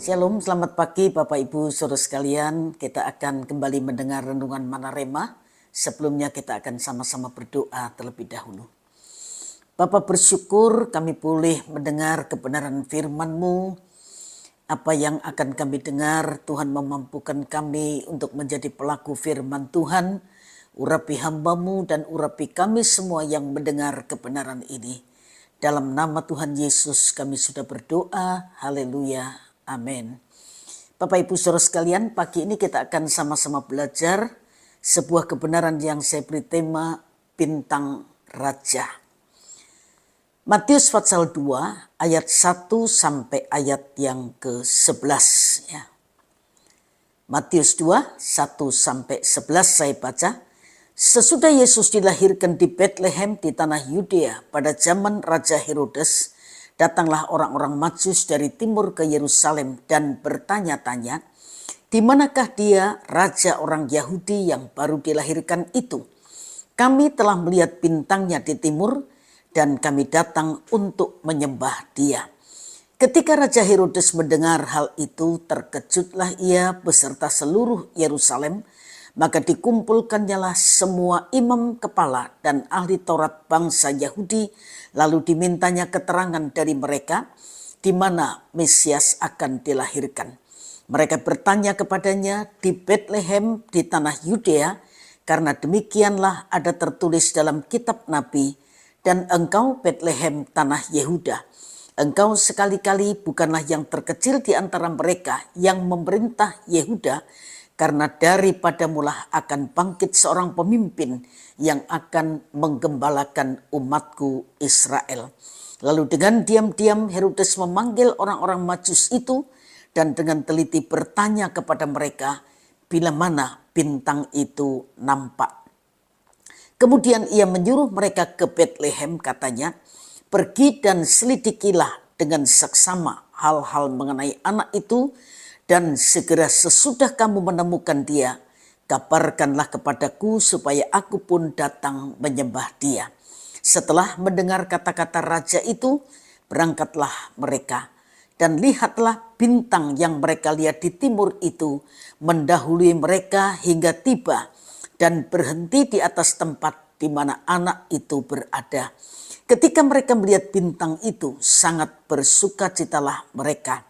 Shalom, selamat pagi Bapak Ibu Saudara sekalian. Kita akan kembali mendengar renungan Manarema. Sebelumnya kita akan sama-sama berdoa terlebih dahulu. Bapa, bersyukur kami boleh mendengar kebenaran firman-Mu. Apa yang akan kami dengar, Tuhan memampukan kami untuk menjadi pelaku firman Tuhan. Urapi hamba-Mu dan urapi kami semua yang mendengar kebenaran ini. Dalam nama Tuhan Yesus kami sudah berdoa. Haleluya. Amin. Bapak Ibu Saudara sekalian, pagi ini kita akan sama-sama belajar sebuah kebenaran yang saya beri tema Bintang Raja. Matius pasal 2 ayat 1 sampai ayat yang ke-11 ya. Matius 2 1 sampai 11 saya baca. Sesudah Yesus dilahirkan di Bethlehem di tanah Yudea pada zaman Raja Herodes, datanglah orang-orang Majus dari timur ke Yerusalem dan bertanya-tanya, di manakah dia raja orang Yahudi yang baru dilahirkan itu? Kami telah melihat bintangnya di timur dan kami datang untuk menyembah dia. Ketika Raja Herodes mendengar hal itu, terkejutlah ia beserta seluruh Yerusalem. Maka dikumpulkannyalah semua imam kepala dan ahli Taurat bangsa Yahudi, lalu dimintanya keterangan dari mereka di mana Mesias akan dilahirkan. Mereka bertanya kepadanya di Bethlehem di tanah Yudea, karena demikianlah ada tertulis dalam kitab Nabi, dan engkau Bethlehem tanah Yehuda, engkau sekali-kali bukanlah yang terkecil di antara mereka yang memerintah Yehuda, karena daripadamulah akan bangkit seorang pemimpin yang akan menggembalakan umatku Israel. Lalu dengan diam-diam Herodes memanggil orang-orang Majus itu dan dengan teliti bertanya kepada mereka bila mana bintang itu nampak. Kemudian ia menyuruh mereka ke Bethlehem, katanya, pergi dan selidikilah dengan seksama hal-hal mengenai anak itu, dan segera sesudah kamu menemukan dia, kabarkanlah kepadaku supaya aku pun datang menyembah dia. Setelah mendengar kata-kata raja itu, berangkatlah mereka. Dan lihatlah bintang yang mereka lihat di timur itu mendahului mereka hingga tiba dan berhenti di atas tempat di mana anak itu berada. Ketika mereka melihat bintang itu, sangat bersukacitalah mereka.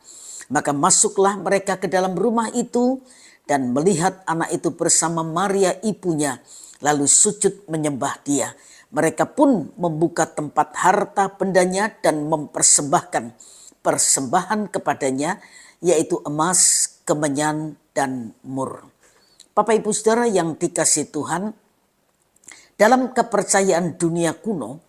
Maka masuklah mereka ke dalam rumah itu dan melihat anak itu bersama Maria ibunya, lalu sujud menyembah dia. Mereka pun membuka tempat harta bendanya dan mempersembahkan persembahan kepadanya, yaitu emas, kemenyan, dan mur. Bapak Ibu Saudara yang dikasihi Tuhan, dalam kepercayaan dunia kuno,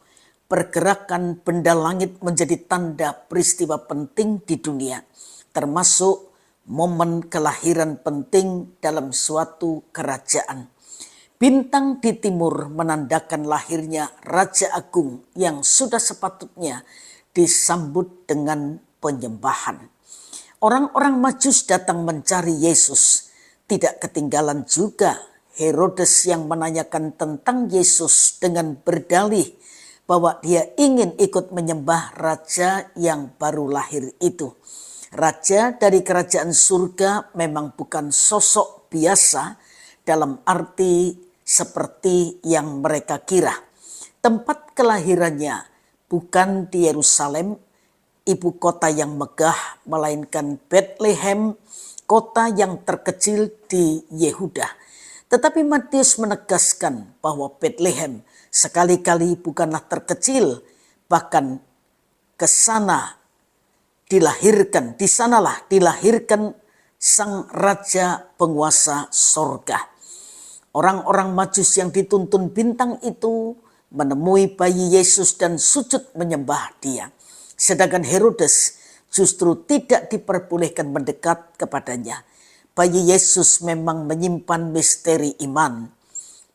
pergerakan benda langit menjadi tanda peristiwa penting di dunia, termasuk momen kelahiran penting dalam suatu kerajaan. Bintang di timur menandakan lahirnya Raja Agung yang sudah sepatutnya disambut dengan penyembahan. Orang-orang Majus datang mencari Yesus. Tidak ketinggalan juga Herodes yang menanyakan tentang Yesus dengan berdalih bahwa dia ingin ikut menyembah raja yang baru lahir itu. Raja dari kerajaan surga memang bukan sosok biasa dalam arti seperti yang mereka kira. Tempat kelahirannya bukan di Yerusalem, ibu kota yang megah, melainkan Bethlehem, kota yang terkecil di Yehuda. Tetapi Matius menegaskan bahwa Bethlehem sekali-kali bukanlah terkecil, bahkan ke sana dilahirkan, di sanalah dilahirkan sang raja penguasa sorga. Orang-orang Majus yang dituntun bintang itu menemui bayi Yesus dan sujud menyembah dia. Sedangkan Herodes justru tidak diperbolehkan mendekat kepadanya. Bayi Yesus memang menyimpan misteri iman.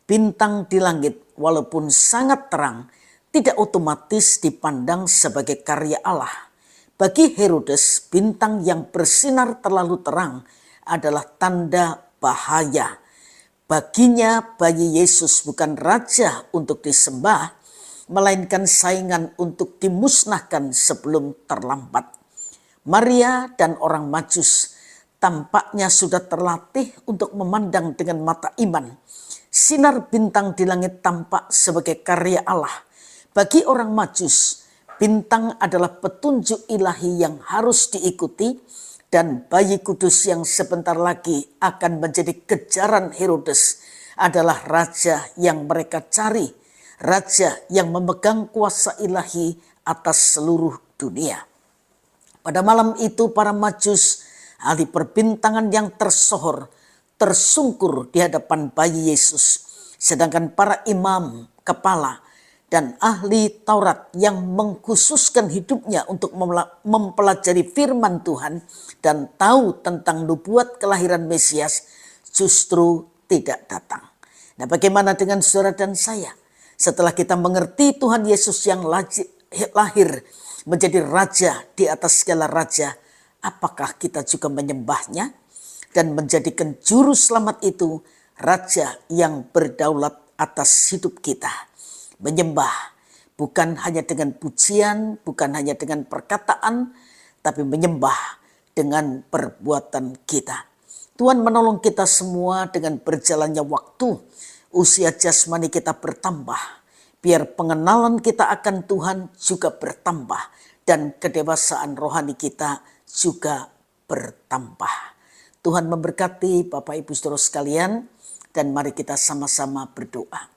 Bintang di langit walaupun sangat terang tidak otomatis dipandang sebagai karya Allah. Bagi Herodes, bintang yang bersinar terlalu terang adalah tanda bahaya. Baginya bayi Yesus bukan raja untuk disembah, melainkan saingan untuk dimusnahkan sebelum terlambat. Maria dan orang Majus tampaknya sudah terlatih untuk memandang dengan mata iman. Sinar bintang di langit tampak sebagai karya Allah. Bagi orang Majus, bintang adalah petunjuk ilahi yang harus diikuti, dan bayi kudus yang sebentar lagi akan menjadi kejaran Herodes adalah raja yang mereka cari, raja yang memegang kuasa ilahi atas seluruh dunia. Pada malam itu para Majus, ahli perbintangan yang tersohor, tersungkur di hadapan bayi Yesus. Sedangkan para imam, kepala, dan ahli Taurat yang mengkhususkan hidupnya untuk mempelajari firman Tuhan dan tahu tentang nubuat kelahiran Mesias justru tidak datang. Nah, bagaimana dengan saudara dan saya? Setelah kita mengerti Tuhan Yesus yang lahir menjadi raja di atas segala raja, apakah kita juga menyembahnya dan menjadikan juru selamat itu raja yang berdaulat atas hidup kita? Menyembah bukan hanya dengan pujian, bukan hanya dengan perkataan, tapi menyembah dengan perbuatan kita. Tuhan menolong kita semua dengan berjalannya waktu. Usia jasmani kita bertambah. Biar pengenalan kita akan Tuhan juga bertambah. Dan kedewasaan rohani kita juga bertambah. Tuhan memberkati Bapak Ibu Saudara sekalian. Dan mari kita sama-sama berdoa.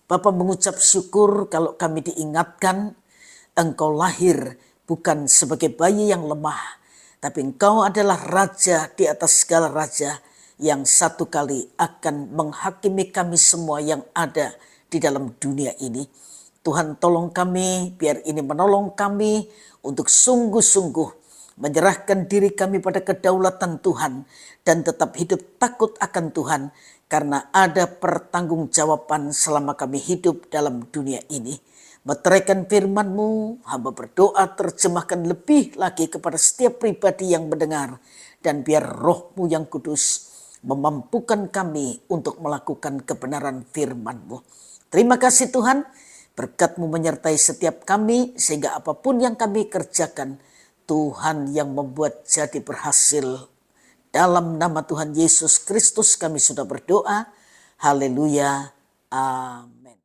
Bapa mengucap syukur kalau kami diingatkan Engkau lahir bukan sebagai bayi yang lemah, tapi Engkau adalah raja di atas segala raja yang satu kali akan menghakimi kami semua yang ada di dalam dunia ini. Tuhan tolong kami, biar ini menolong kami untuk sungguh-sungguh menyerahkan diri kami pada kedaulatan Tuhan dan tetap hidup takut akan Tuhan. Karena ada pertanggungjawaban selama kami hidup dalam dunia ini. Meteraikan firman-Mu, hamba berdoa terjemahkan lebih lagi kepada setiap pribadi yang mendengar. Dan biar Roh-Mu yang kudus memampukan kami untuk melakukan kebenaran firman-Mu. Terima kasih Tuhan, berkat-Mu menyertai setiap kami sehingga apapun yang kami kerjakan, Tuhan yang membuat jadi berhasil. Dalam nama Tuhan Yesus Kristus kami sudah berdoa. Haleluya. Amin.